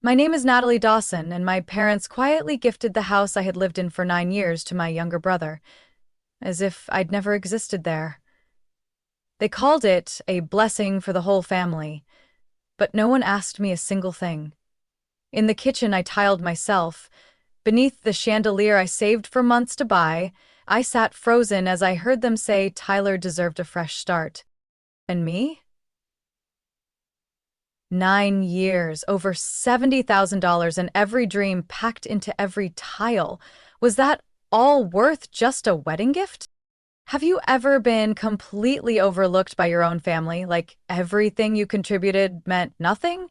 My name is Natalie Dawson, and my parents quietly gifted the house I had lived in for 9 years to my younger brother, as if I'd never existed there. They called it a blessing for the whole family, but no one asked me a single thing. In the kitchen, I tiled myself. Beneath the chandelier I saved for months to buy, I sat frozen as I heard them say Tyler deserved a fresh start. And me? 9 years, over $70,000, and every dream packed into every tile. Was that all worth just a wedding gift? Have you ever been completely overlooked by your own family, like everything you contributed meant nothing?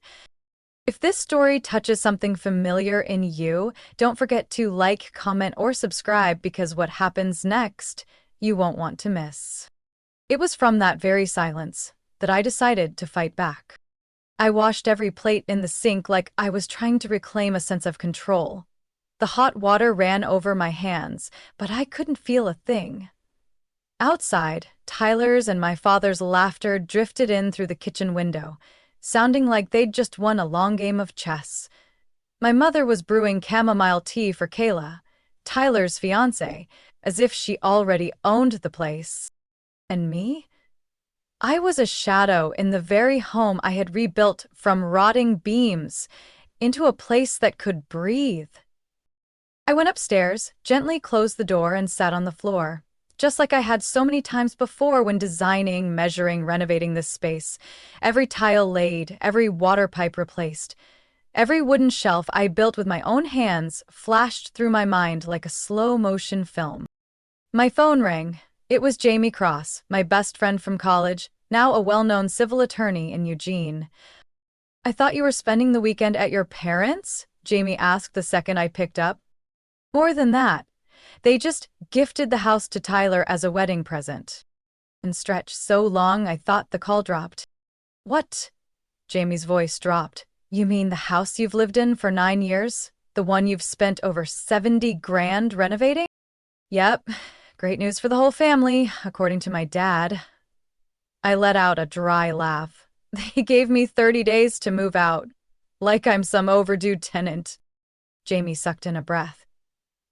If this story touches something familiar in you, don't forget to like, comment, or subscribe because what happens next, you won't want to miss. It was from that very silence that I decided to fight back. I washed every plate in the sink like I was trying to reclaim a sense of control. The hot water ran over my hands, but I couldn't feel a thing. Outside, Tyler's and my father's laughter drifted in through the kitchen window, sounding like they'd just won a long game of chess. My mother was brewing chamomile tea for Kayla, Tyler's fiancé, as if she already owned the place. And me? I was a shadow in the very home I had rebuilt from rotting beams into a place that could breathe. I went upstairs, gently closed the door, and sat on the floor, just like I had so many times before when designing, measuring, renovating this space. Every tile laid, every water pipe replaced, every wooden shelf I built with my own hands flashed through my mind like a slow-motion film. My phone rang. It was Jamie Cross, my best friend from college, now a well-known civil attorney in Eugene. "I thought you were spending the weekend at your parents'?" Jamie asked the second I picked up. "More than that. They just gifted the house to Tyler as a wedding present." And stretched so long I thought the call dropped. "What?" Jamie's voice dropped. "You mean the house you've lived in for 9 years? The one you've spent over 70 grand renovating?" "Yep. Great news for the whole family, according to my dad." I let out a dry laugh. "They gave me 30 days to move out. Like I'm some overdue tenant." Jamie sucked in a breath.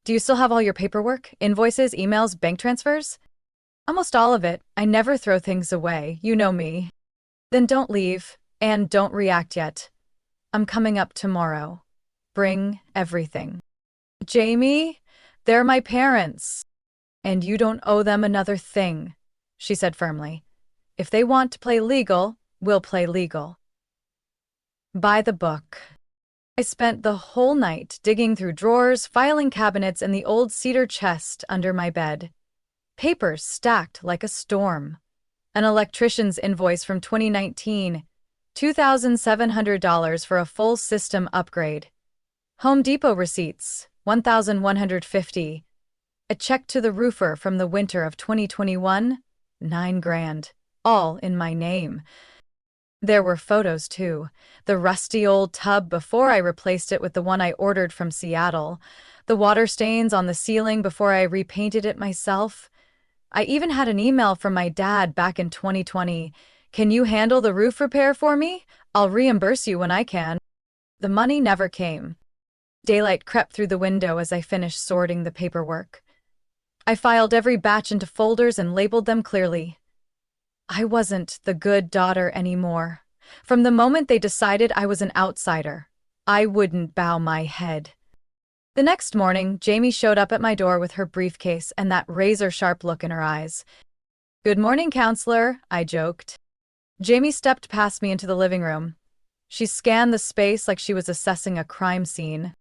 "Do you still have all your paperwork? Invoices, emails, bank transfers?" "Almost all of it. I never throw things away. You know me." "Then don't leave, and don't react yet. I'm coming up tomorrow. Bring everything." "Jamie, they're my parents. And you don't owe them another thing," she said firmly. "If they want to play legal, we'll play legal." By the book. I spent the whole night digging through drawers, filing cabinets, and the old cedar chest under my bed. Papers stacked like a storm. An electrician's invoice from 2019, $2,700 for a full system upgrade. Home Depot receipts, $1,150. A check to the roofer from the winter of 2021, 9 grand, all in my name. There were photos too. The rusty old tub before I replaced it with the one I ordered from Seattle. The water stains on the ceiling before I repainted it myself. I even had an email from my dad back in 2020. "Can you handle the roof repair for me? I'll reimburse you when I can." The money never came. Daylight crept through the window as I finished sorting the paperwork. I filed every batch into folders and labeled them clearly. I wasn't the good daughter anymore. From the moment they decided I was an outsider, I wouldn't bow my head. The next morning, Jamie showed up at my door with her briefcase and that razor-sharp look in her eyes. "Good morning, counselor," I joked. Jamie stepped past me into the living room. She scanned the space like she was assessing a crime scene.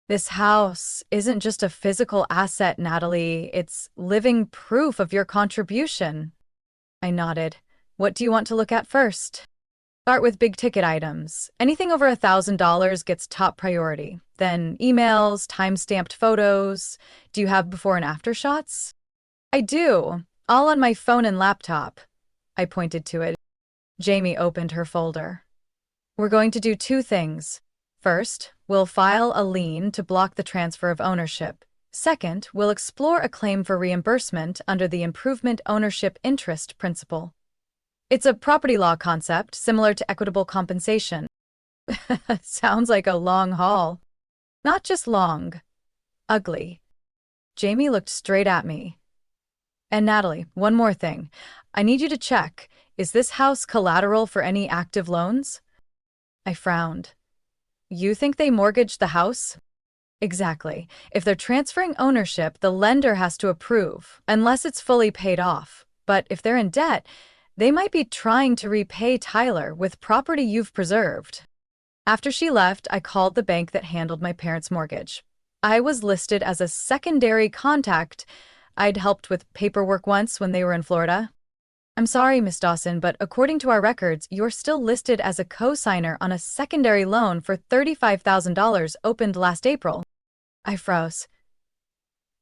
"This house isn't just a physical asset, Natalie. It's living proof of your contribution." I nodded. "What do you want to look at first?" "Start with big-ticket items. Anything over $1,000 gets top priority. Then emails, time-stamped photos. Do you have before and after shots?" "I do. All on my phone and laptop." I pointed to it. Jamie opened her folder. "We're going to do two things. First, we'll file a lien to block the transfer of ownership. Second, we'll explore a claim for reimbursement under the improvement ownership interest principle. It's a property law concept similar to equitable compensation. Sounds like a long haul. Not just long, ugly. Jamie looked straight at me. And Natalie, one more thing. I need you to check. Is this house collateral for any active loans? I frowned. You think they mortgaged the house? Exactly. If they're transferring ownership, the lender has to approve, unless it's fully paid off. But if they're in debt, they might be trying to repay Tyler with property you've preserved. After she left, I called the bank that handled my parents' mortgage. I was listed as a secondary contact. I'd helped with paperwork once when they were in Florida. I'm sorry, Miss Dawson, but according to our records, you're still listed as a co-signer on a secondary loan for $35,000 opened last April. I froze.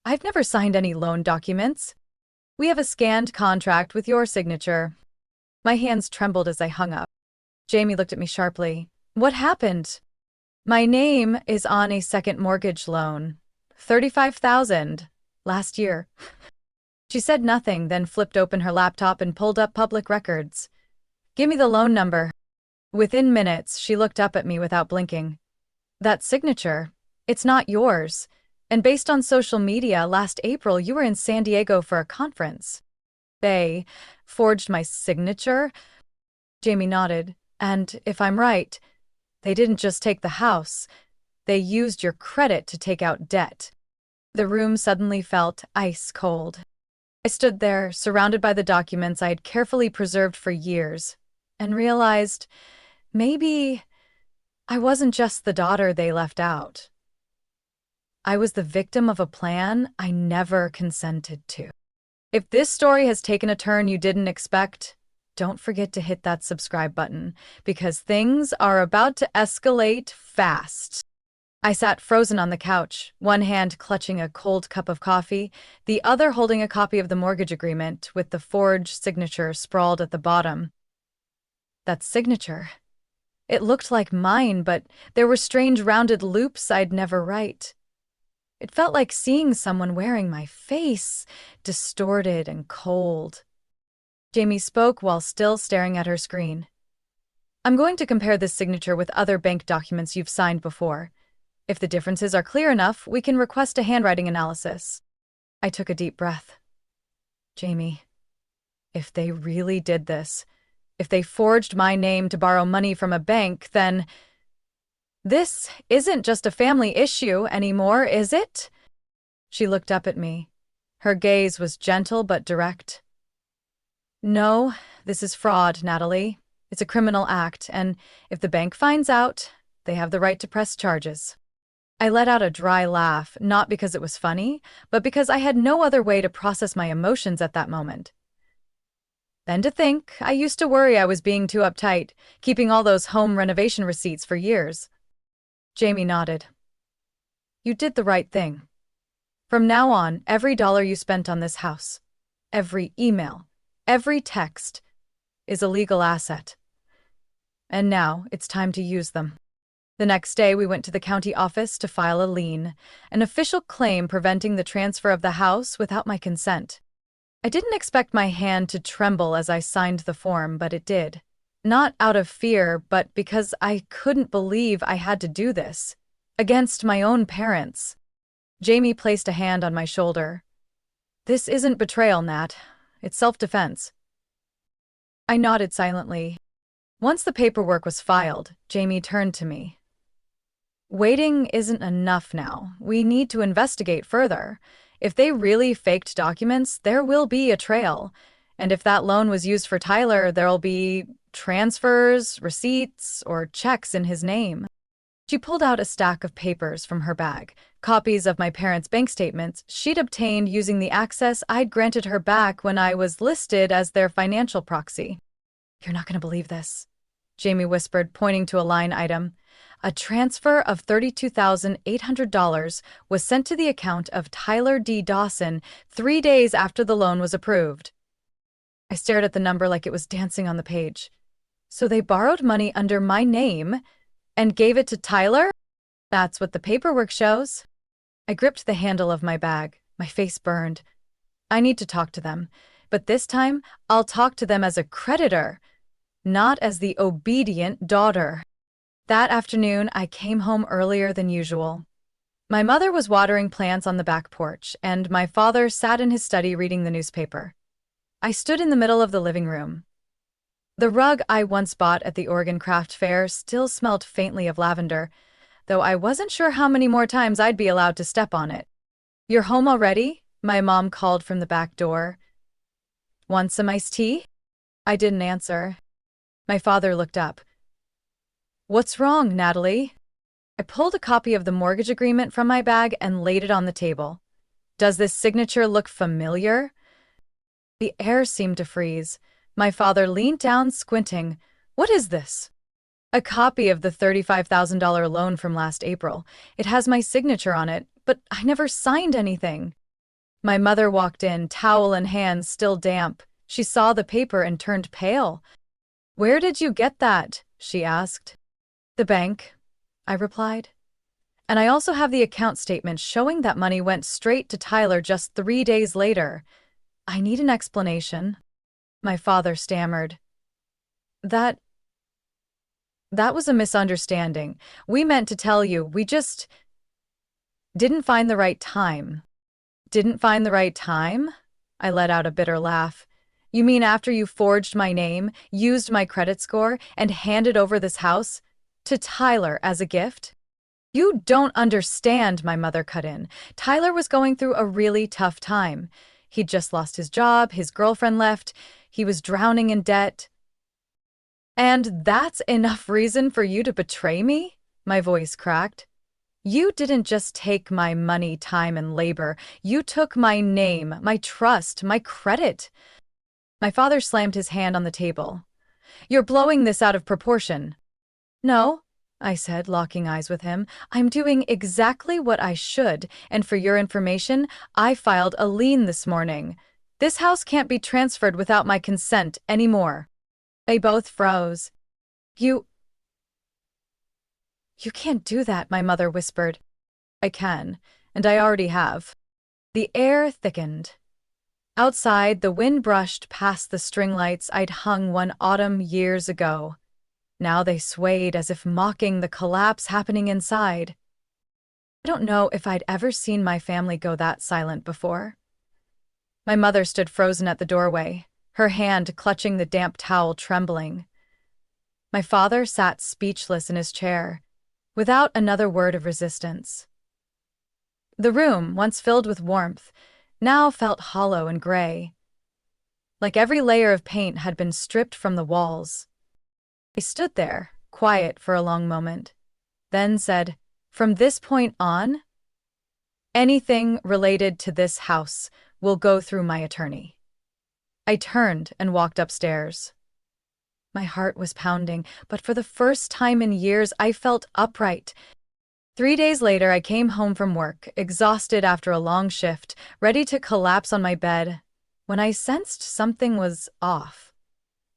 I've never signed any loan documents. We have a scanned contract with your signature. My hands trembled as I hung up. Jamie looked at me sharply. What happened? My name is on a second mortgage loan. $35,000 last year. She said nothing, then flipped open her laptop and pulled up public records. Give me the loan number. Within minutes, she looked up at me without blinking. That signature, it's not yours. And based on social media, last April you were in San Diego for a conference. They forged my signature? Jamie nodded. And if I'm right, they didn't just take the house. They used your credit to take out debt. The room suddenly felt ice cold. I stood there, surrounded by the documents I had carefully preserved for years, and realized maybe I wasn't just the daughter they left out. I was the victim of a plan I never consented to. If this story has taken a turn you didn't expect, don't forget to hit that subscribe button, because things are about to escalate fast. I sat frozen on the couch, one hand clutching a cold cup of coffee, the other holding a copy of the mortgage agreement with the forged signature sprawled at the bottom. That signature. It looked like mine, but there were strange rounded loops I'd never write. It felt like seeing someone wearing my face, distorted and cold. Jamie spoke while still staring at her screen. I'm going to compare this signature with other bank documents you've signed before. If the differences are clear enough, we can request a handwriting analysis. I took a deep breath. Jamie, if they really did this, if they forged my name to borrow money from a bank, then this isn't just a family issue anymore, is it? She looked up at me. Her gaze was gentle but direct. No, this is fraud, Natalie. It's a criminal act, and if the bank finds out, they have the right to press charges. I let out a dry laugh, not because it was funny, but because I had no other way to process my emotions at that moment. Then to think, I used to worry I was being too uptight, keeping all those home renovation receipts for years. Jamie nodded. You did the right thing. From now on, every dollar you spent on this house, every email, every text, is a legal asset. And now it's time to use them. The next day, we went to the county office to file a lien, an official claim preventing the transfer of the house without my consent. I didn't expect my hand to tremble as I signed the form, but it did. Not out of fear, but because I couldn't believe I had to do this. Against my own parents. Jamie placed a hand on my shoulder. This isn't betrayal, Nat. It's self-defense. I nodded silently. Once the paperwork was filed, Jamie turned to me. Waiting isn't enough now. We need to investigate further. If they really faked documents, there will be a trail. And if that loan was used for Tyler, there'll be transfers, receipts, or checks in his name. She pulled out a stack of papers from her bag, copies of my parents' bank statements she'd obtained using the access I'd granted her back when I was listed as their financial proxy. You're not going to believe this, Jamie whispered, pointing to a line item. A transfer of $32,800 was sent to the account of Tyler D. Dawson 3 days after the loan was approved. I stared at the number like it was dancing on the page. So they borrowed money under my name and gave it to Tyler? That's what the paperwork shows. I gripped the handle of my bag. My face burned. I need to talk to them, but this time I'll talk to them as a creditor, not as the obedient daughter. That afternoon, I came home earlier than usual. My mother was watering plants on the back porch, and my father sat in his study reading the newspaper. I stood in the middle of the living room. The rug I once bought at the Oregon Craft Fair still smelled faintly of lavender, though I wasn't sure how many more times I'd be allowed to step on it. "You're home already?" My mom called from the back door. "Want some iced tea?" I didn't answer. My father looked up. "What's wrong, Natalie?" I pulled a copy of the mortgage agreement from my bag and laid it on the table. "Does this signature look familiar?" The air seemed to freeze. My father leaned down, squinting. "What is this?" "A copy of the $35,000 loan from last April. It has my signature on it, but I never signed anything." My mother walked in, towel in hand, still damp. She saw the paper and turned pale. "Where did you get that?" she asked. "The bank," I replied. "And I also have the account statement showing that money went straight to Tyler just 3 days later. I need an explanation." My father stammered. That was a misunderstanding. We meant to tell you, we just didn't find the right time." "Didn't find the right time?" I let out a bitter laugh. "You mean after you forged my name, used my credit score, and handed over this house to Tyler as a gift?" "You don't understand," my mother cut in. "Tyler was going through a really tough time. He'd just lost his job, his girlfriend left, he was drowning in debt." "And that's enough reason for you to betray me?" My voice cracked. "You didn't just take my money, time, and labor. You took my name, my trust, my credit." My father slammed his hand on the table. "You're blowing this out of proportion." "No," I said, locking eyes with him. "I'm doing exactly what I should, and for your information, I filed a lien this morning. This house can't be transferred without my consent anymore." They both froze. You can't do that," my mother whispered. "I can, and I already have." The air thickened. Outside, the wind brushed past the string lights I'd hung one autumn years ago. Now they swayed as if mocking the collapse happening inside. I don't know if I'd ever seen my family go that silent before. My mother stood frozen at the doorway, her hand clutching the damp towel, trembling. My father sat speechless in his chair, without another word of resistance. The room, once filled with warmth, now felt hollow and gray, like every layer of paint had been stripped from the walls. I stood there, quiet for a long moment, then said, "From this point on, anything related to this house will go through my attorney." I turned and walked upstairs. My heart was pounding, but for the first time in years, I felt upright. 3 days later, I came home from work, exhausted after a long shift, ready to collapse on my bed, when I sensed something was off.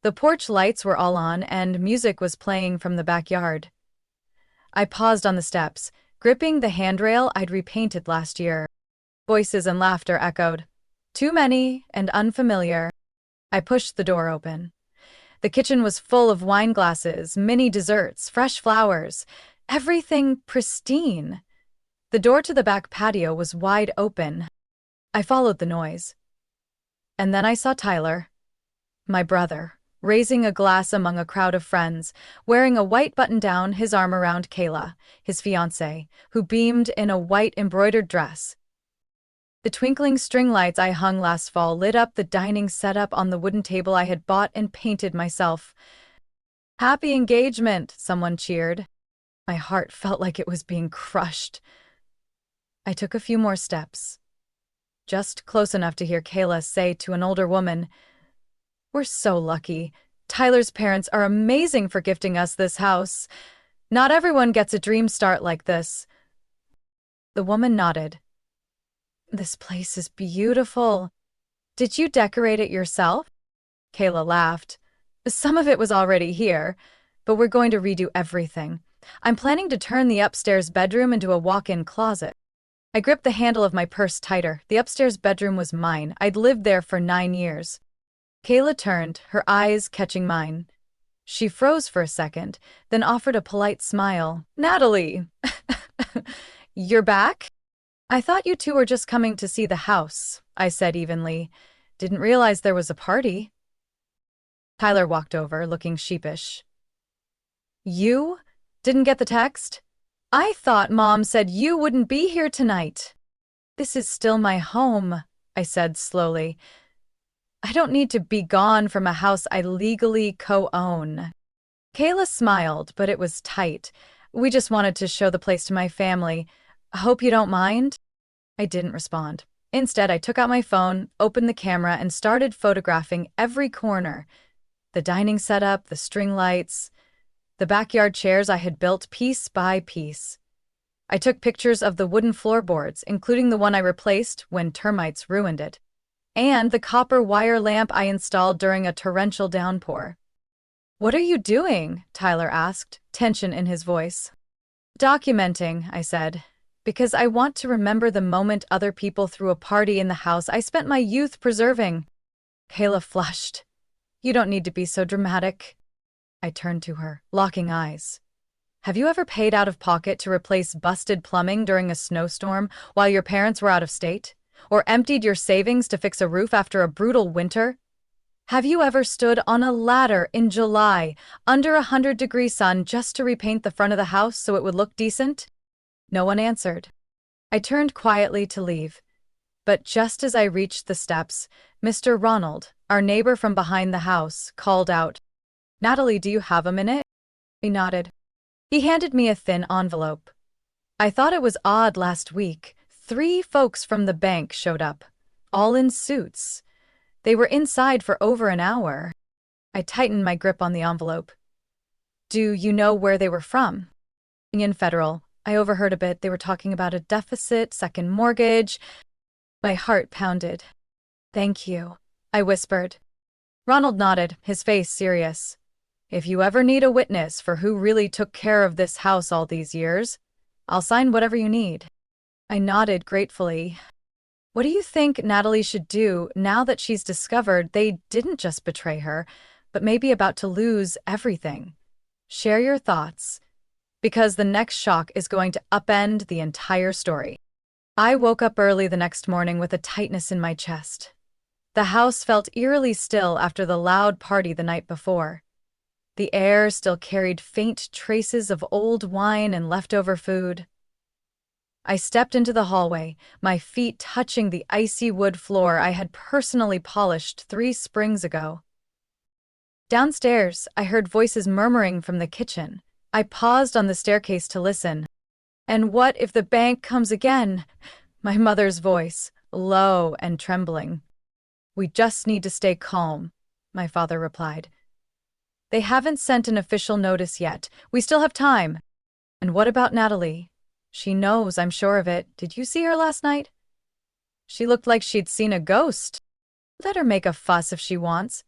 The porch lights were all on, and music was playing from the backyard. I paused on the steps, gripping the handrail I'd repainted last year. Voices and laughter echoed. Too many and unfamiliar. I pushed the door open. The kitchen was full of wine glasses, mini desserts, fresh flowers, everything pristine. The door to the back patio was wide open. I followed the noise. And then I saw Tyler, my brother, raising a glass among a crowd of friends, wearing a white button-down, his arm around Kayla, his fiancée, who beamed in a white embroidered dress. The twinkling string lights I hung last fall lit up the dining setup on the wooden table I had bought and painted myself. "Happy engagement!" someone cheered. My heart felt like it was being crushed. I took a few more steps, just close enough to hear Kayla say to an older woman, "We're so lucky. Tyler's parents are amazing for gifting us this house. Not everyone gets a dream start like this." The woman nodded. "This place is beautiful. Did you decorate it yourself?" Kayla laughed. "Some of it was already here, but we're going to redo everything. I'm planning to turn the upstairs bedroom into a walk-in closet." I gripped the handle of my purse tighter. The upstairs bedroom was mine. I'd lived there for 9 years. Kayla turned, her eyes catching mine. She froze for a second, then offered a polite smile. Natalie, you're back? I thought you two were just coming to see the house, I said evenly. Didn't realize there was a party. Tyler walked over, looking sheepish. You didn't get the text? I thought Mom said you wouldn't be here tonight. This is still my home, I said slowly. I don't need to be gone from a house I legally co-own. Kayla smiled, but it was tight. We just wanted to show the place to my family. Hope you don't mind? I didn't respond. Instead, I took out my phone, opened the camera, and started photographing every corner. The dining setup, the string lights, the backyard chairs I had built piece by piece. I took pictures of the wooden floorboards, including the one I replaced when termites ruined it, and the copper wire lamp I installed during a torrential downpour. What are you doing? Tyler asked, tension in his voice. Documenting, I said, because I want to remember the moment other people threw a party in the house I spent my youth preserving. Kayla flushed. You don't need to be so dramatic. I turned to her, locking eyes. Have you ever paid out of pocket to replace busted plumbing during a snowstorm while your parents were out of state? Or emptied your savings to fix a roof after a brutal winter? Have you ever stood on a ladder in July under 100-degree sun just to repaint the front of the house so it would look decent? No one answered. I turned quietly to leave. But just as I reached the steps, Mr. Ronald, our neighbor from behind the house, called out, Natalie, do you have a minute? I nodded. He handed me a thin envelope. I thought it was odd last week. 3 folks from the bank showed up, all in suits. They were inside for over an hour. I tightened my grip on the envelope. Do you know where they were from? Union Federal. I overheard a bit. They were talking about a deficit, second mortgage. My heart pounded. Thank you, I whispered. Ronald nodded, his face serious. If you ever need a witness for who really took care of this house all these years, I'll sign whatever you need. I nodded gratefully. What do you think Natalie should do now that she's discovered they didn't just betray her, but may be about to lose everything? Share your thoughts, because the next shock is going to upend the entire story. I woke up early the next morning with a tightness in my chest. The house felt eerily still after the loud party the night before. The air still carried faint traces of old wine and leftover food. I stepped into the hallway, my feet touching the icy wood floor I had personally polished 3 springs ago. Downstairs, I heard voices murmuring from the kitchen. I paused on the staircase to listen. And what if the bank comes again? My mother's voice, low and trembling. We just need to stay calm, my father replied. They haven't sent an official notice yet. We still have time. And what about Natalie? She knows, I'm sure of it. Did you see her last night? She looked like she'd seen a ghost. Let her make a fuss if she wants.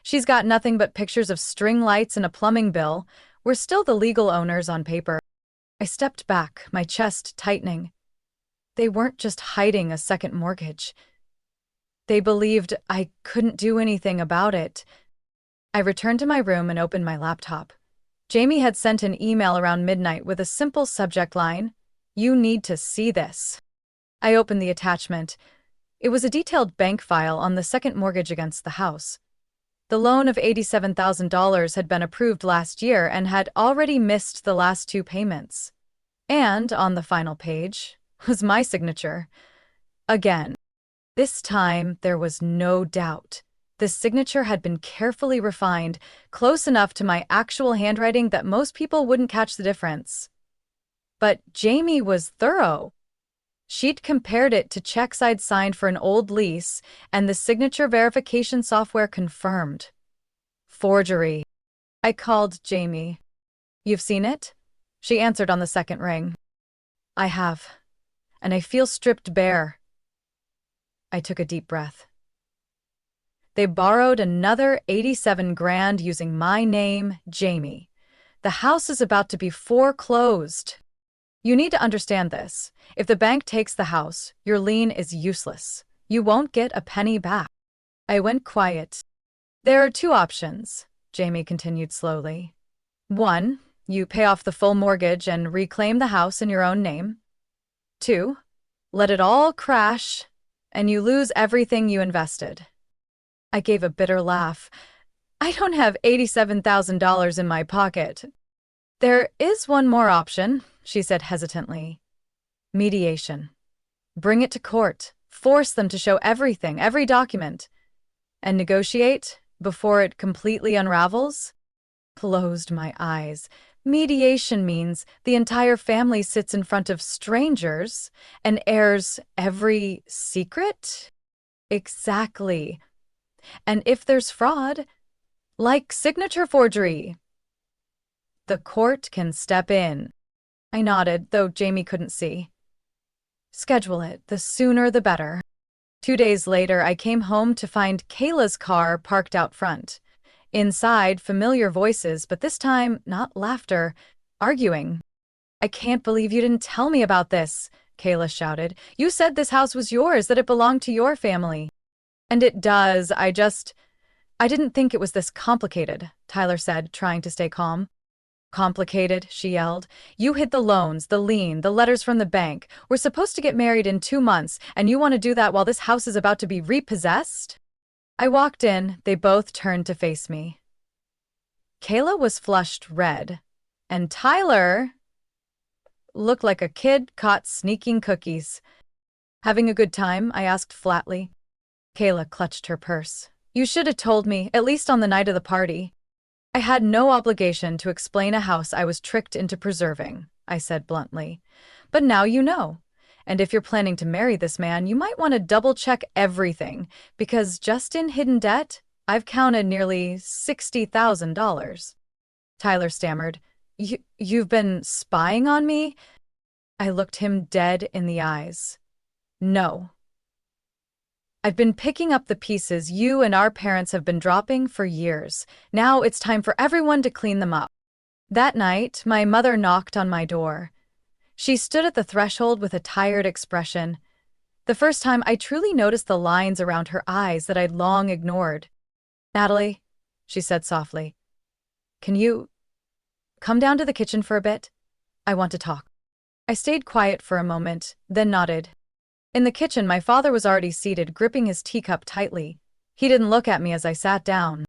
She's got nothing but pictures of string lights and a plumbing bill. We're still the legal owners on paper. I stepped back, my chest tightening. They weren't just hiding a second mortgage. They believed I couldn't do anything about it. I returned to my room and opened my laptop. Jamie had sent an email around midnight with a simple subject line, "You need to see this." I opened the attachment. It was a detailed bank file on the second mortgage against the house. The loan of $87,000 had been approved last year and had already missed the last 2 payments. And on the final page was my signature. Again. This time, there was no doubt. The signature had been carefully refined, close enough to my actual handwriting that most people wouldn't catch the difference. But Jamie was thorough. She'd compared it to checks I'd signed for an old lease, and the signature verification software confirmed. Forgery. I called Jamie. You've seen it? She answered on the second ring. I have, and I feel stripped bare. I took a deep breath. They borrowed another 87 grand using my name, Jamie. The house is about to be foreclosed. You need to understand this. If the bank takes the house, your lien is useless. You won't get a penny back. I went quiet. There are 2 options. Jamie continued slowly. 1. You pay off the full mortgage and reclaim the house in your own name. 2. Let it all crash, and you lose everything you invested. I gave a bitter laugh. I don't have $87,000 in my pocket. There is one more option, she said hesitantly. Mediation. Bring it to court. Force them to show everything, every document. And negotiate before it completely unravels? Closed my eyes. Mediation means the entire family sits in front of strangers and airs every secret? Exactly. And if there's fraud, like signature forgery, the court can step in. I nodded, though Jamie couldn't see. Schedule it, the sooner the better. 2 days later, I came home to find Kayla's car parked out front. Inside, familiar voices, but this time, not laughter, arguing. I can't believe you didn't tell me about this, Kayla shouted. You said this house was yours, that it belonged to your family. And it does, I didn't think it was this complicated, Tyler said, trying to stay calm. Complicated, she yelled. You hid the loans, the lien, the letters from the bank. We're supposed to get married in 2 months, and you want to do that while this house is about to be repossessed? I walked in, they both turned to face me. Kayla was flushed red, and Tyler looked like a kid caught sneaking cookies. Having a good time? I asked flatly. Kayla clutched her purse. You should have told me, at least on the night of the party. I had no obligation to explain a house I was tricked into preserving, I said bluntly. But now you know. And if you're planning to marry this man, you might want to double-check everything, because just in hidden debt, I've counted nearly $60,000. Tyler stammered. You've been spying on me? I looked him dead in the eyes. No. I've been picking up the pieces you and our parents have been dropping for years. Now it's time for everyone to clean them up. That night, my mother knocked on my door. She stood at the threshold with a tired expression. The first time I truly noticed the lines around her eyes that I'd long ignored. Natalie, she said softly, can you come down to the kitchen for a bit? I want to talk. I stayed quiet for a moment, then nodded. In the kitchen, my father was already seated, gripping his teacup tightly. He didn't look at me as I sat down.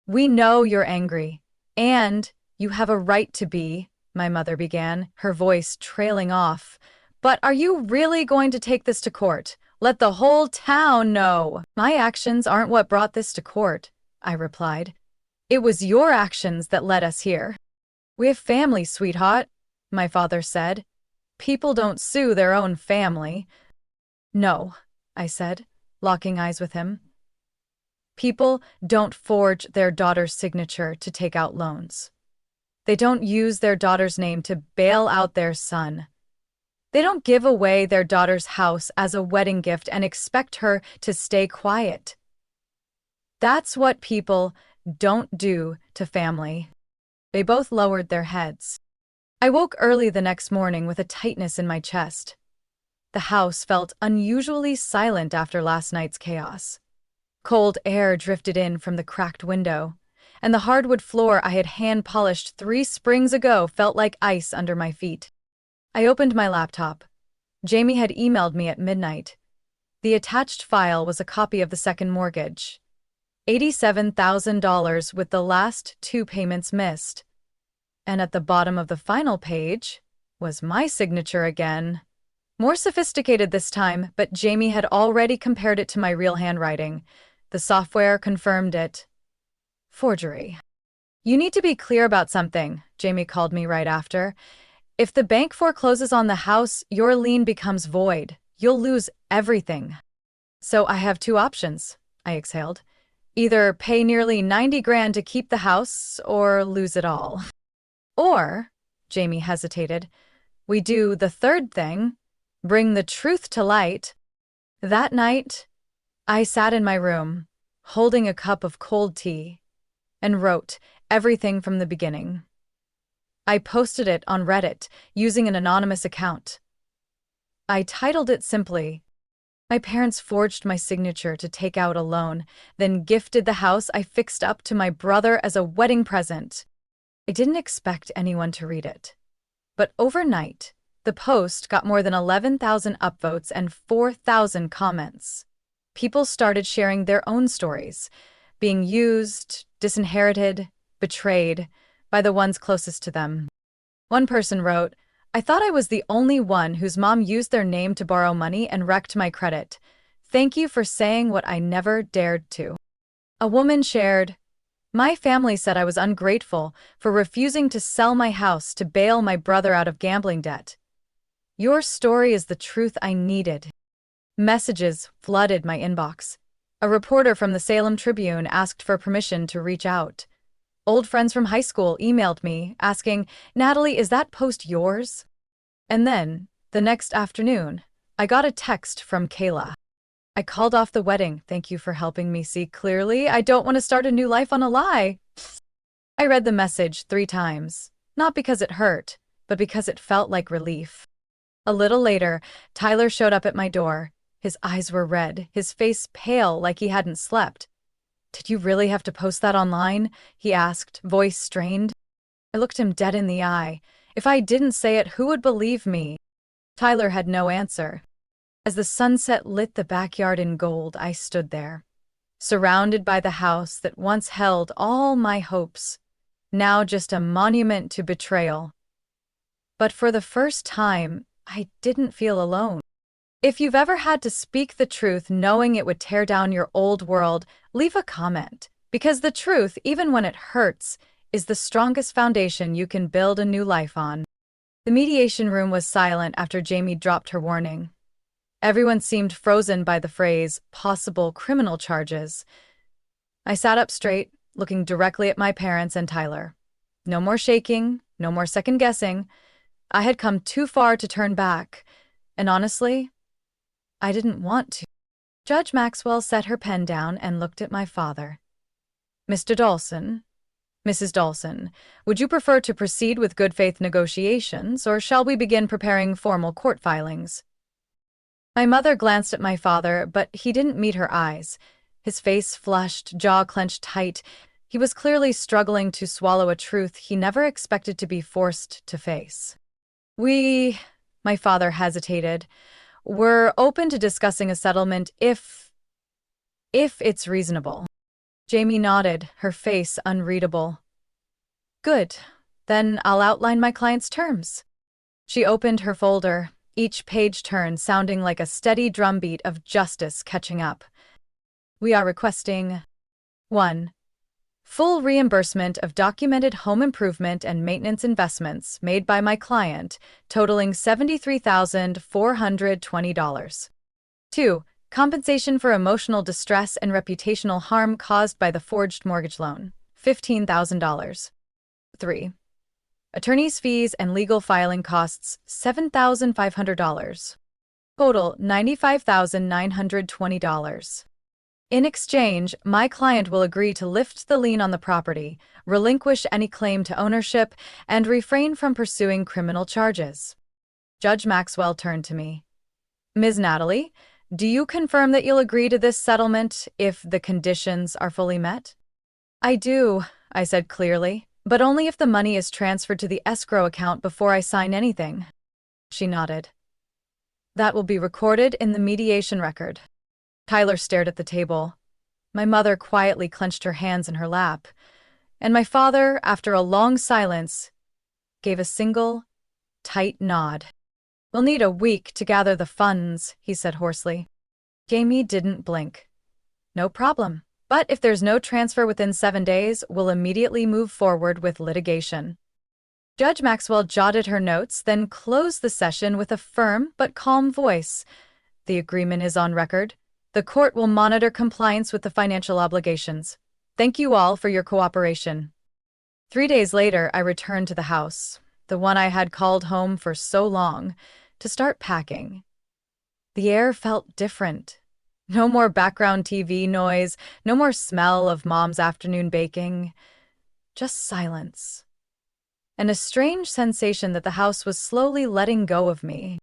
We know you're angry, and you have a right to be, my mother began, her voice trailing off. But are you really going to take this to court? Let the whole town know. My actions aren't what brought this to court, I replied. It was your actions that led us here. We have family, sweetheart, my father said. People don't sue their own family. No, I said, locking eyes with him. People don't forge their daughter's signature to take out loans. They don't use their daughter's name to bail out their son. They don't give away their daughter's house as a wedding gift and expect her to stay quiet. That's what people don't do to family. They both lowered their heads. I woke early the next morning with a tightness in my chest. The house felt unusually silent after last night's chaos. Cold air drifted in from the cracked window, and the hardwood floor I had hand-polished 3 springs ago felt like ice under my feet. I opened my laptop. Jamie had emailed me at midnight. The attached file was a copy of the second mortgage. $87,000 with the last 2 payments missed. And at the bottom of the final page was my signature again. More sophisticated this time, but Jamie had already compared it to my real handwriting. The software confirmed it. Forgery. You need to be clear about something, Jamie called me right after. If the bank forecloses on the house, your lien becomes void. You'll lose everything. So I have 2 options, I exhaled. Either pay nearly 90 grand to keep the house or lose it all. Or, Jamie hesitated, we do the third thing. Bring the truth to light. That night, I sat in my room, holding a cup of cold tea, and wrote everything from the beginning. I posted it on Reddit using an anonymous account. I titled it simply, My parents forged my signature to take out a loan, then gifted the house I fixed up to my brother as a wedding present. I didn't expect anyone to read it. But overnight, the post got more than 11,000 upvotes and 4,000 comments. People started sharing their own stories, being used, disinherited, betrayed by the ones closest to them. One person wrote, "I thought I was the only one whose mom used their name to borrow money and wrecked my credit. Thank you for saying what I never dared to." A woman shared, "My family said I was ungrateful for refusing to sell my house to bail my brother out of gambling debt. Your story is the truth I needed." Messages flooded my inbox. A reporter from the Salem Tribune asked for permission to reach out. Old friends from high school emailed me, asking, "Natalie, is that post yours?" And then, the next afternoon, I got a text from Kayla. "I called off the wedding. Thank you for helping me see clearly. I don't want to start a new life on a lie." I read the message 3 times, not because it hurt, but because it felt like relief. A little later, Tyler showed up at my door. His eyes were red, his face pale like he hadn't slept. "Did you really have to post that online?" he asked, voice strained. I looked him dead in the eye. If I didn't say it, who would believe me? Tyler had no answer. As the sunset lit the backyard in gold, I stood there, surrounded by the house that once held all my hopes, now just a monument to betrayal. But for the first time, I didn't feel alone. If you've ever had to speak the truth knowing it would tear down your old world, leave a comment, because the truth, even when it hurts, is the strongest foundation you can build a new life on. The mediation room was silent after Jamie dropped her warning. Everyone seemed frozen by the phrase, "possible criminal charges." I sat up straight, looking directly at my parents and Tyler. No more shaking, no more second-guessing. I had come too far to turn back, and honestly, I didn't want to. Judge Maxwell set her pen down and looked at my father. "Mr. Dawson, Mrs. Dawson, would you prefer to proceed with good faith negotiations, or shall we begin preparing formal court filings?" My mother glanced at my father, but he didn't meet her eyes. His face flushed, jaw clenched tight. He was clearly struggling to swallow a truth he never expected to be forced to face. My father hesitated. "We're open to discussing a settlement if it's reasonable." Jamie nodded, her face unreadable. "Good. Then I'll outline my client's terms." She opened her folder, each page turn sounding like a steady drumbeat of justice catching up. "We are requesting 1. Full reimbursement of documented home improvement and maintenance investments made by my client, totaling $73,420. 2. Compensation for emotional distress and reputational harm caused by the forged mortgage loan, $15,000. 3. Attorney's fees and legal filing costs, $7,500. Total, $95,920. In exchange, my client will agree to lift the lien on the property, relinquish any claim to ownership, and refrain from pursuing criminal charges. Judge Maxwell turned to me. "Ms. Natalie, do you confirm that you'll agree to this settlement if the conditions are fully met?" "I do," I said clearly, "but only if the money is transferred to the escrow account before I sign anything." She nodded. "That will be recorded in the mediation record." Tyler stared at the table. My mother quietly clenched her hands in her lap, and my father, after a long silence, gave a single, tight nod. "We'll need a week to gather the funds," he said hoarsely. Jamie didn't blink. "No problem. But if there's no transfer within 7 days, we'll immediately move forward with litigation." Judge Maxwell jotted her notes, then closed the session with a firm but calm voice. "The agreement is on record. The court will monitor compliance with the financial obligations. Thank you all for your cooperation." 3 days later, I returned to the house, the one I had called home for so long, to start packing. The air felt different. No more background TV noise, no more smell of Mom's afternoon baking. Just silence. And a strange sensation that the house was slowly letting go of me.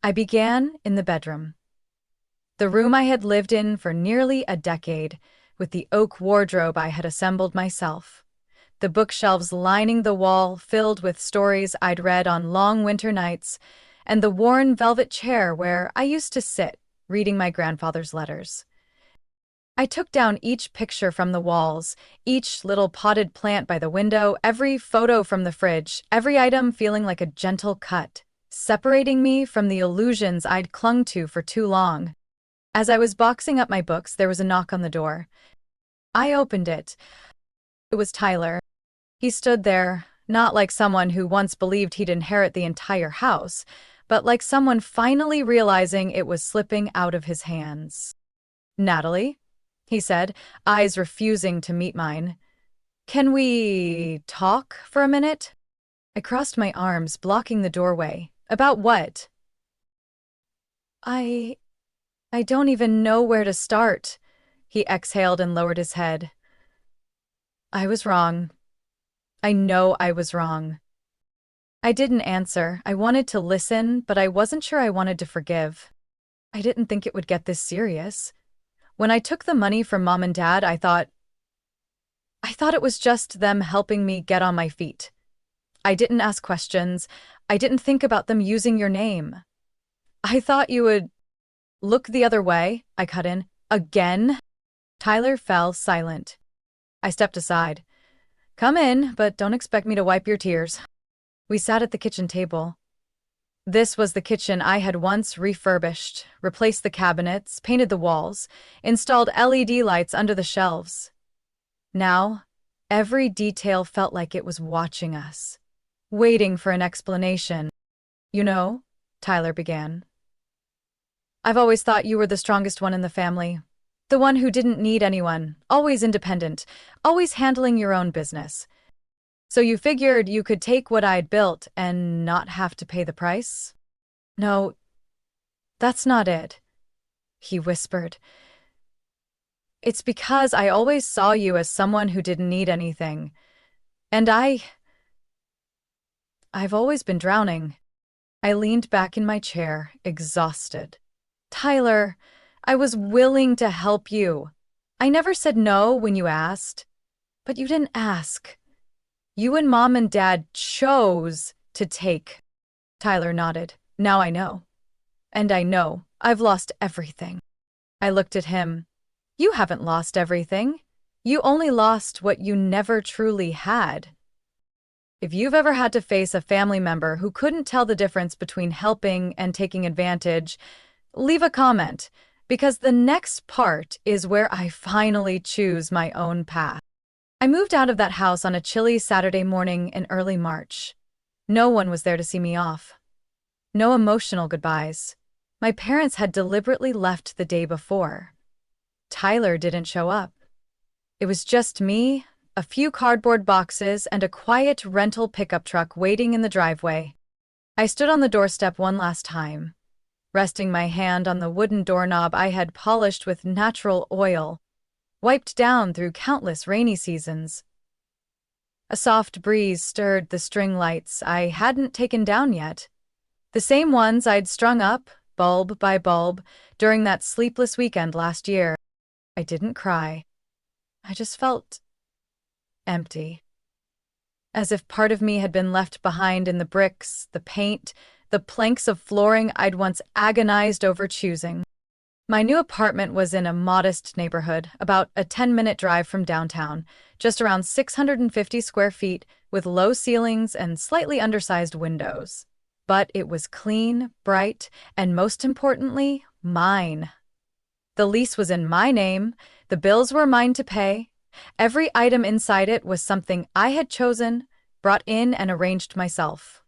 I began in the bedroom. The room I had lived in for nearly a decade, with the oak wardrobe I had assembled myself. The bookshelves lining the wall filled with stories I'd read on long winter nights, and the worn velvet chair where I used to sit, reading my grandfather's letters. I took down each picture from the walls, each little potted plant by the window, every photo from the fridge, every item feeling like a gentle cut, separating me from the illusions I'd clung to for too long. As I was boxing up my books, there was a knock on the door. I opened it. It was Tyler. He stood there, not like someone who once believed he'd inherit the entire house, but like someone finally realizing it was slipping out of his hands. "Natalie," he said, eyes refusing to meet mine. "Can we talk for a minute?" I crossed my arms, blocking the doorway. "About what?" I I don't even know where to start," he exhaled and lowered his head. "I was wrong. I know I was wrong." I didn't answer. I wanted to listen, but I wasn't sure I wanted to forgive. I didn't think it would get this serious. When I took the money from Mom and Dad, I thought it was just them helping me get on my feet. I didn't ask questions. I didn't think about them using your name. "I thought you would look the other way," I cut in. "Again?" Tyler fell silent. I stepped aside. "Come in, but don't expect me to wipe your tears." We sat at the kitchen table. This was the kitchen I had once refurbished, replaced the cabinets, painted the walls, installed LED lights under the shelves. Now, every detail felt like it was watching us, waiting for an explanation. "You know," Tyler began, "I've always thought you were the strongest one in the family. The one who didn't need anyone, always independent, always handling your own business. So you figured you could take what I'd built and not have to pay the price?" "No, that's not it," he whispered. "It's because I always saw you as someone who didn't need anything. And I've always been drowning." I leaned back in my chair, exhausted. "Tyler, I was willing to help you. I never said no when you asked. But you didn't ask. You and Mom and Dad chose to take." Tyler nodded. "Now I know. And I know I've lost everything." I looked at him. "You haven't lost everything. You only lost what you never truly had. If you've ever had to face a family member who couldn't tell the difference between helping and taking advantage, leave a comment, because the next part is where I finally choose my own path." I moved out of that house on a chilly Saturday morning in early March. No one was there to see me off. No emotional goodbyes. My parents had deliberately left the day before. Tyler didn't show up. It was just me, a few cardboard boxes, and a quiet rental pickup truck waiting in the driveway. I stood on the doorstep one last time, resting my hand on the wooden doorknob I had polished with natural oil, wiped down through countless rainy seasons. A soft breeze stirred the string lights I hadn't taken down yet, the same ones I'd strung up, bulb by bulb, during that sleepless weekend last year. I didn't cry. I just felt empty. As if part of me had been left behind in the bricks, the paint, the planks of flooring I'd once agonized over choosing. My new apartment was in a modest neighborhood, about a 10-minute drive from downtown, just around 650 square feet, with low ceilings and slightly undersized windows. But it was clean, bright, and most importantly, mine. The lease was in my name, the bills were mine to pay. Every item inside it was something I had chosen, brought in, and arranged myself.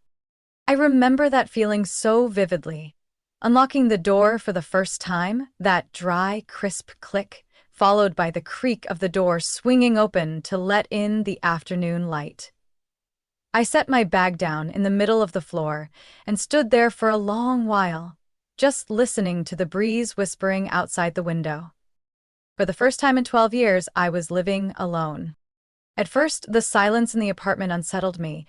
I remember that feeling so vividly. Unlocking the door for the first time, that dry, crisp click, followed by the creak of the door swinging open to let in the afternoon light. I set my bag down in the middle of the floor and stood there for a long while, just listening to the breeze whispering outside the window. For the first time in 12 years, I was living alone. At first, the silence in the apartment unsettled me.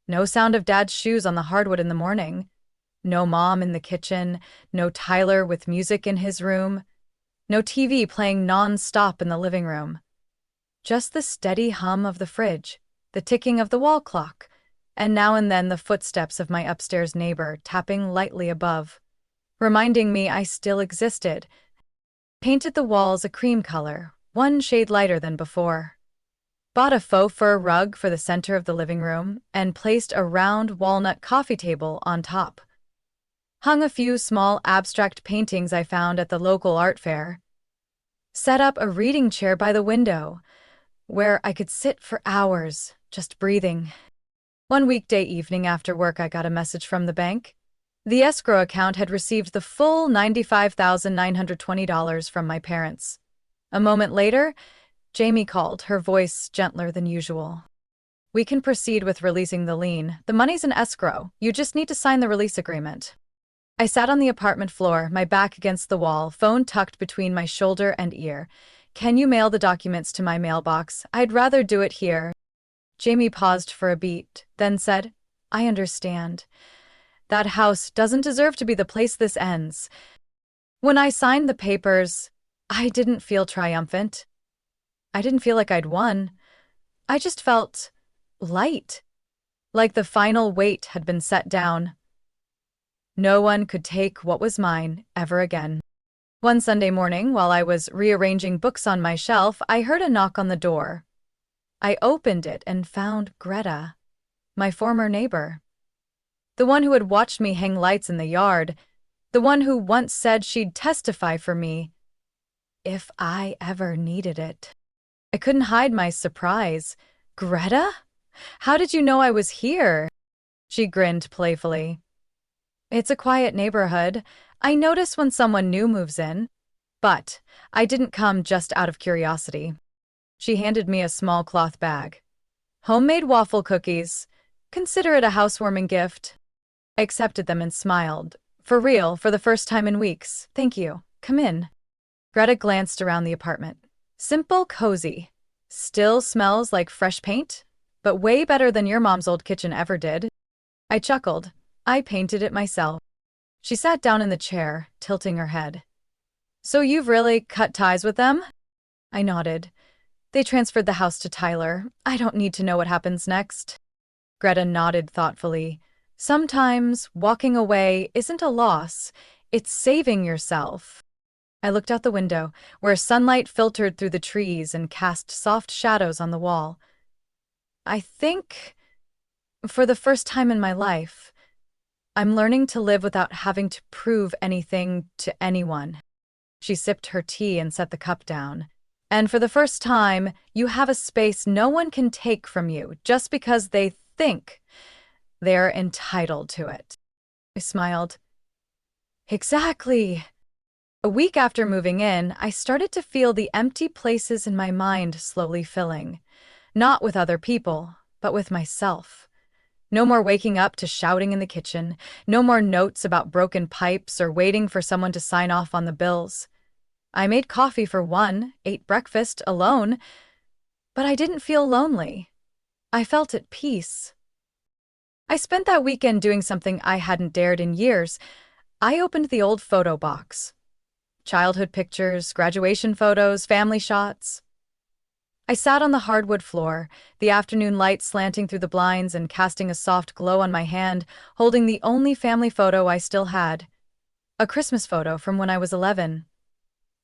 No sound of Dad's shoes on the hardwood in the morning. No mom in the kitchen, no Tyler with music in his room, no TV playing non-stop in the living room. Just the steady hum of the fridge, the ticking of the wall clock, and now and then the footsteps of my upstairs neighbor tapping lightly above, reminding me I still existed. Painted the walls a cream color, one shade lighter than before. Bought a faux fur rug for the center of the living room and placed a round walnut coffee table on top. Hung a few small abstract paintings I found at the local art fair. Set up a reading chair by the window, where I could sit for hours, just breathing. One weekday evening after work, I got a message from the bank. The escrow account had received the full $95,920 from my parents. A moment later, Jamie called, her voice gentler than usual. "We can proceed with releasing the lien. The money's in escrow. You just need to sign the release agreement." I sat on the apartment floor, my back against the wall, phone tucked between my shoulder and ear. "Can you mail the documents to my mailbox? I'd rather do it here." Jamie paused for a beat, then said, "I understand. That house doesn't deserve to be the place this ends." When I signed the papers, I didn't feel triumphant. I didn't feel like I'd won. I just felt light, like the final weight had been set down. No one could take what was mine ever again. One Sunday morning, while I was rearranging books on my shelf, I heard a knock on the door. I opened it and found Greta, my former neighbor. The one who had watched me hang lights in the yard. The one who once said she'd testify for me if I ever needed it. I couldn't hide my surprise. "Greta? How did you know I was here?" She grinned playfully. "It's a quiet neighborhood. I notice when someone new moves in. But I didn't come just out of curiosity." She handed me a small cloth bag. "Homemade waffle cookies. Consider it a housewarming gift." I accepted them and smiled. "For real, for the first time in weeks. Thank you. Come in." Greta glanced around the apartment. Simple, cozy. Still smells like fresh paint, but way better than your mom's old kitchen ever did. I chuckled. I painted it myself. She sat down in the chair, tilting her head. "So you've really cut ties with them?" I nodded. "They transferred the house to Tyler. I don't need to know what happens next." Greta nodded thoughtfully. "Sometimes walking away isn't a loss. It's saving yourself." I looked out the window, where sunlight filtered through the trees and cast soft shadows on the wall. I think, for the first time in my life, I'm learning to live without having to prove anything to anyone. She sipped her tea and set the cup down. "And for the first time, you have a space no one can take from you just because they think they're entitled to it." I smiled. "Exactly." A week after moving in, I started to feel the empty places in my mind slowly filling. Not with other people, but with myself. No more waking up to shouting in the kitchen. No more notes about broken pipes or waiting for someone to sign off on the bills. I made coffee for one, ate breakfast alone, but I didn't feel lonely. I felt at peace. I spent that weekend doing something I hadn't dared in years. I opened the old photo box. Childhood pictures, graduation photos, family shots. I sat on the hardwood floor, the afternoon light slanting through the blinds and casting a soft glow on my hand, holding the only family photo I still had. A Christmas photo from when I was 11.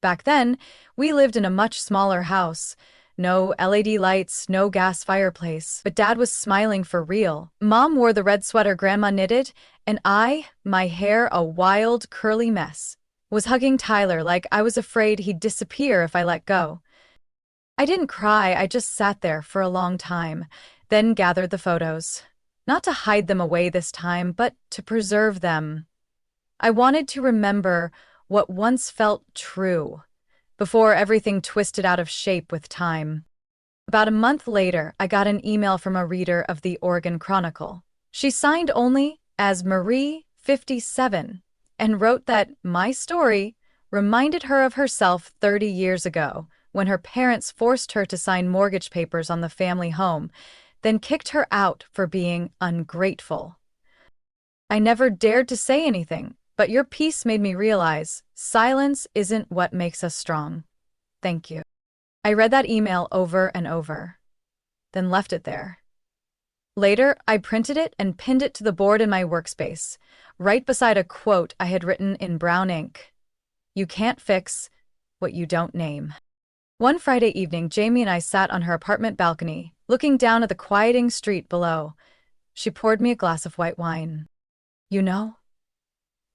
Back then, we lived in a much smaller house. No LED lights, no gas fireplace, but Dad was smiling for real. Mom wore the red sweater Grandma knitted, and I, my hair a wild, curly mess, was hugging Tyler like I was afraid he'd disappear if I let go. I didn't cry, I just sat there for a long time, then gathered the photos. Not to hide them away this time, but to preserve them. I wanted to remember what once felt true, before everything twisted out of shape with time. About a month later, I got an email from a reader of the Oregon Chronicle. She signed only as Marie, 57, and wrote that my story reminded her of herself 30 years ago, when her parents forced her to sign mortgage papers on the family home, then kicked her out for being ungrateful. I never dared to say anything, but your piece made me realize silence isn't what makes us strong. Thank you. I read that email over and over, then left it there. Later, I printed it and pinned it to the board in my workspace, right beside a quote I had written in brown ink. You can't fix what you don't name. One Friday evening, Jamie and I sat on her apartment balcony, looking down at the quieting street below. She poured me a glass of white wine. You know,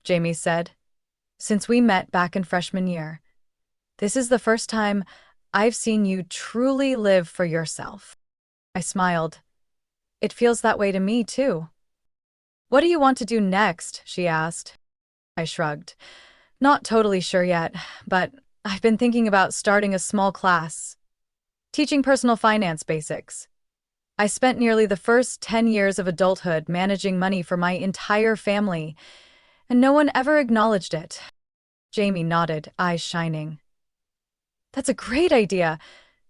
Jamie said, since we met back in freshman year, this is the first time I've seen you truly live for yourself. I smiled. It feels that way to me, too. What do you want to do next? She asked. I shrugged. Not totally sure yet, but I've been thinking about starting a small class, teaching personal finance basics. I spent nearly the first 10 years of adulthood managing money for my entire family, and no one ever acknowledged it. Jamie nodded, eyes shining. That's a great idea.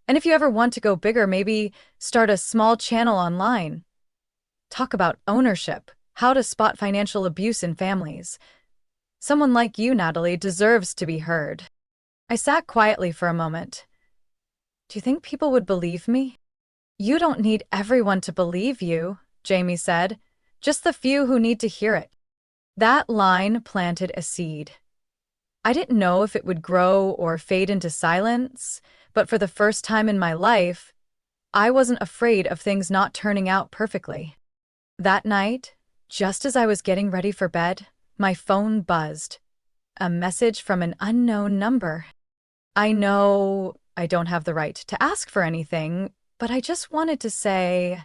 And if you ever want to go bigger, maybe start a small channel online. Talk about ownership, how to spot financial abuse in families. Someone like you, Natalie, deserves to be heard. I sat quietly for a moment. Do you think people would believe me? You don't need everyone to believe you, Jamie said. Just the few who need to hear it. That line planted a seed. I didn't know if it would grow or fade into silence, but for the first time in my life, I wasn't afraid of things not turning out perfectly. That night, just as I was getting ready for bed, my phone buzzed. A message from an unknown number. I know I don't have the right to ask for anything, but I just wanted to say...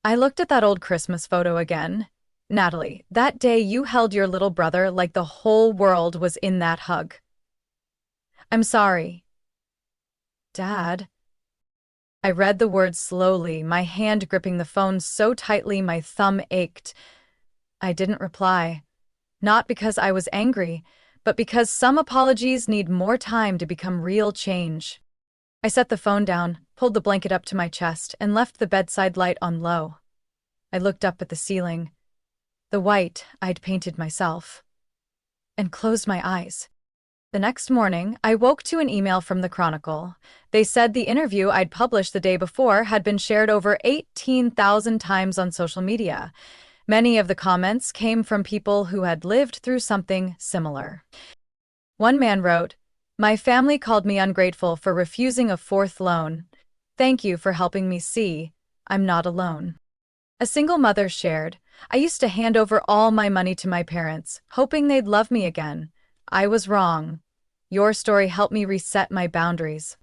I looked at that old Christmas photo again. Natalie, that day you held your little brother like the whole world was in that hug. I'm sorry. Dad. I read the words slowly, my hand gripping the phone so tightly my thumb ached. I didn't reply. Not because I was angry, but because some apologies need more time to become real change. I set the phone down, pulled the blanket up to my chest, and left the bedside light on low. I looked up at the ceiling, the white I'd painted myself, and closed my eyes. The next morning, I woke to an email from the Chronicle. They said the interview I'd published the day before had been shared over 18,000 times on social media. Many of the comments came from people who had lived through something similar. One man wrote, "My family called me ungrateful for refusing a fourth loan. Thank you for helping me see I'm not alone." A single mother shared, "I used to hand over all my money to my parents, hoping they'd love me again. I was wrong. Your story helped me reset my boundaries."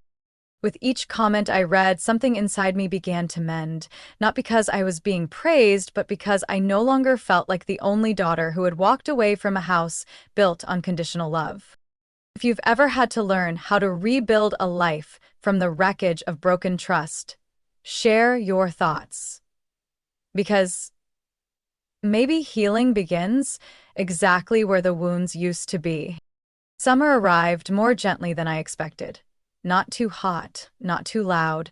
With each comment I read, something inside me began to mend, not because I was being praised, but because I no longer felt like the only daughter who had walked away from a house built on conditional love. If you've ever had to learn how to rebuild a life from the wreckage of broken trust, share your thoughts. Because maybe healing begins exactly where the wounds used to be. Summer arrived more gently than I expected. Not too hot, not too loud,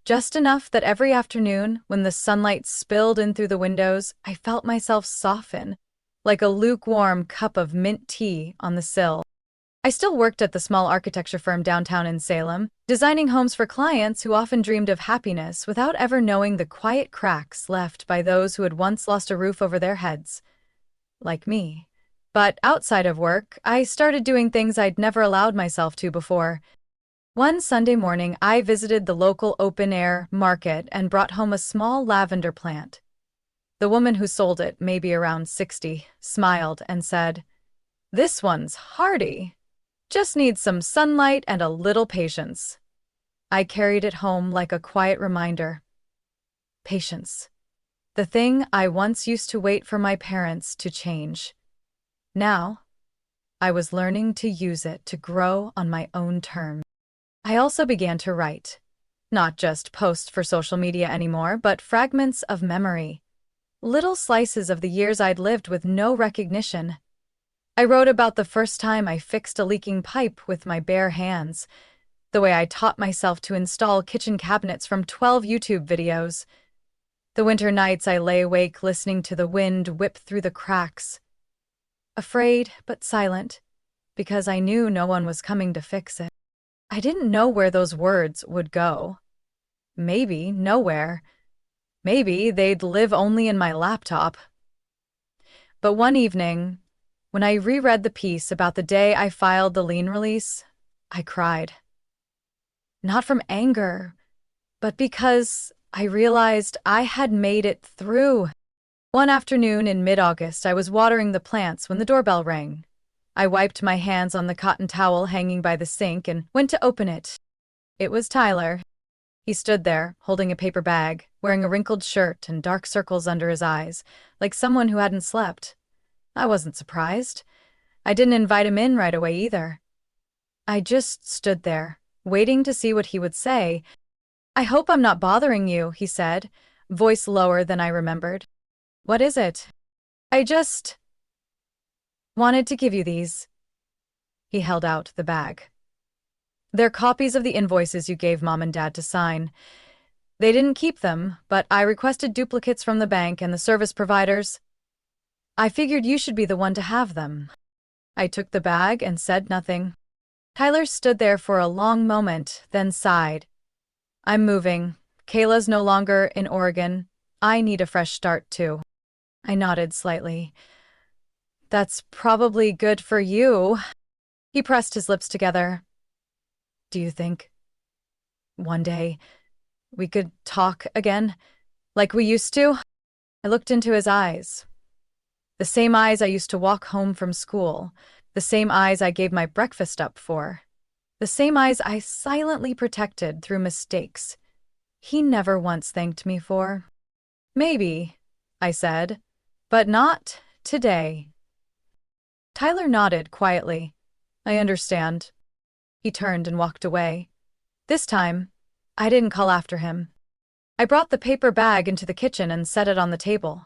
just enough that every afternoon, when the sunlight spilled in through the windows, I felt myself soften, like a lukewarm cup of mint tea on the sill. I still worked at the small architecture firm downtown in Salem, designing homes for clients who often dreamed of happiness without ever knowing the quiet cracks left by those who had once lost a roof over their heads. Like me. But outside of work, I started doing things I'd never allowed myself to before. One Sunday morning, I visited the local open-air market and brought home a small lavender plant. The woman who sold it, maybe around 60, smiled and said, "This one's hardy. Just needs some sunlight and a little patience." I carried it home like a quiet reminder. Patience. The thing I once used to wait for my parents to change. Now, I was learning to use it to grow on my own terms. I also began to write. Not just posts for social media anymore, but fragments of memory. Little slices of the years I'd lived with no recognition. I wrote about the first time I fixed a leaking pipe with my bare hands, the way I taught myself to install kitchen cabinets from 12 YouTube videos, The winter nights I lay awake listening to the wind whip through the cracks, afraid but silent, because I knew no one was coming to fix it. I didn't know where those words would go. Maybe nowhere. Maybe they'd live only in my laptop. But one evening, when I reread the piece about the day I filed the lien release, I cried. Not from anger, but because I realized I had made it through. One afternoon in mid-August, I was watering the plants when the doorbell rang. I wiped my hands on the cotton towel hanging by the sink and went to open it. It was Tyler. He stood there, holding a paper bag, wearing a wrinkled shirt and dark circles under his eyes, like someone who hadn't slept. I wasn't surprised. I didn't invite him in right away either. I just stood there, waiting to see what he would say. "I hope I'm not bothering you," he said, voice lower than I remembered. "What is it?" "I just wanted to give you these." He held out the bag. "They're copies of the invoices you gave Mom and Dad to sign. They didn't keep them, but I requested duplicates from the bank and the service providers. I figured you should be the one to have them." I took the bag and said nothing. Tyler stood there for a long moment, then sighed. "I'm moving. Kayla's no longer in Oregon. I need a fresh start, too." I nodded slightly. "That's probably good for you." He pressed his lips together. "Do you think one day we could talk again, like we used to?" I looked into his eyes. The same eyes I used to walk home from school, the same eyes I gave my breakfast up for, the same eyes I silently protected through mistakes he never once thanked me for. "Maybe," I said, "but not today." Tyler nodded quietly. "I understand." He turned and walked away. This time, I didn't call after him. I brought the paper bag into the kitchen and set it on the table.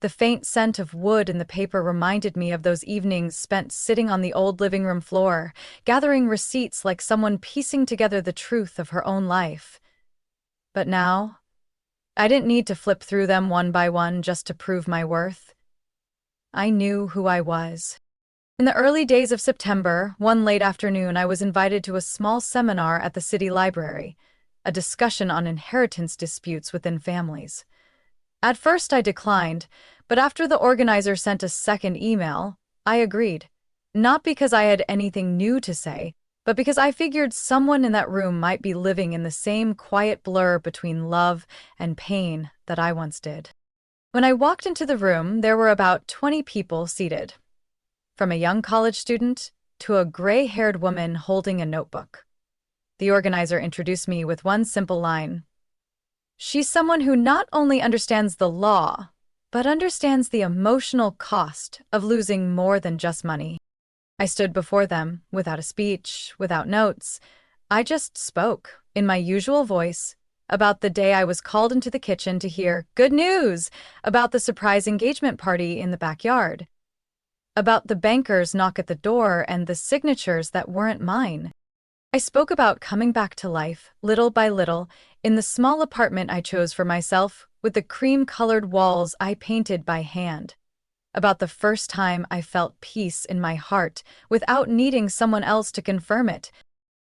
The faint scent of wood in the paper reminded me of those evenings spent sitting on the old living room floor, gathering receipts like someone piecing together the truth of her own life. But now, I didn't need to flip through them one by one just to prove my worth. I knew who I was. In the early days of September, one late afternoon, I was invited to a small seminar at the city library, a discussion on inheritance disputes within families. At first I declined, but after the organizer sent a second email, I agreed. Not because I had anything new to say, but because I figured someone in that room might be living in the same quiet blur between love and pain that I once did. When I walked into the room, there were about 20 people seated, from a young college student to a gray-haired woman holding a notebook. The organizer introduced me with one simple line. "She's someone who not only understands the law, but understands the emotional cost of losing more than just money." I stood before them, without a speech, without notes. I just spoke, in my usual voice, about the day I was called into the kitchen to hear good news about the surprise engagement party in the backyard, about the banker's knock at the door and the signatures that weren't mine. I spoke about coming back to life, little by little, in the small apartment I chose for myself, with the cream-colored walls I painted by hand. About the first time I felt peace in my heart without needing someone else to confirm it.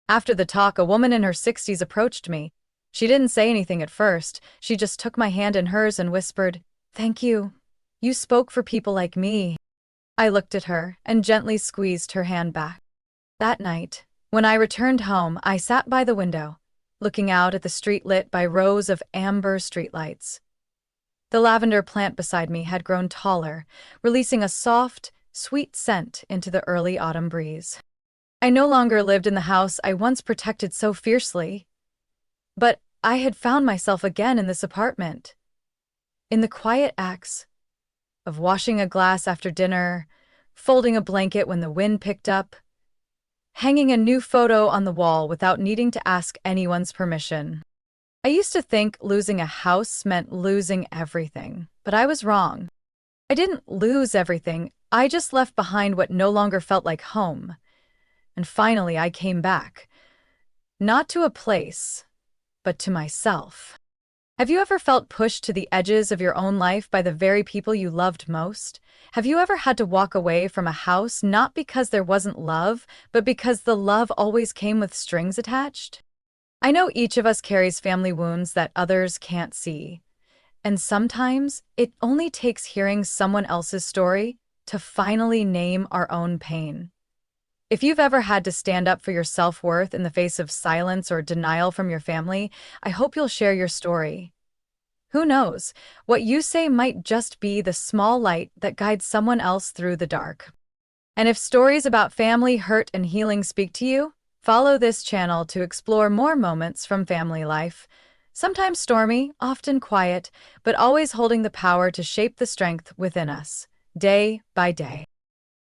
After the talk, a woman in her 60s approached me. She didn't say anything at first. She just took my hand in hers and whispered, "Thank you. You spoke for people like me." I looked at her and gently squeezed her hand back. That night, when I returned home, I sat by the window, looking out at the street lit by rows of amber streetlights. The lavender plant beside me had grown taller, releasing a soft, sweet scent into the early autumn breeze. I no longer lived in the house I once protected so fiercely, but I had found myself again in this apartment. In the quiet acts of washing a glass after dinner, folding a blanket when the wind picked up, hanging a new photo on the wall without needing to ask anyone's permission. I used to think losing a house meant losing everything, but I was wrong. I didn't lose everything, I just left behind what no longer felt like home. And finally I came back. Not to a place, but to myself. Have you ever felt pushed to the edges of your own life by the very people you loved most? Have you ever had to walk away from a house not because there wasn't love, but because the love always came with strings attached? I know each of us carries family wounds that others can't see, and sometimes it only takes hearing someone else's story to finally name our own pain. If you've ever had to stand up for your self-worth in the face of silence or denial from your family, I hope you'll share your story. Who knows? What you say might just be the small light that guides someone else through the dark. And if stories about family hurt and healing speak to you, follow this channel to explore more moments from family life. Sometimes stormy, often quiet, but always holding the power to shape the strength within us, day by day.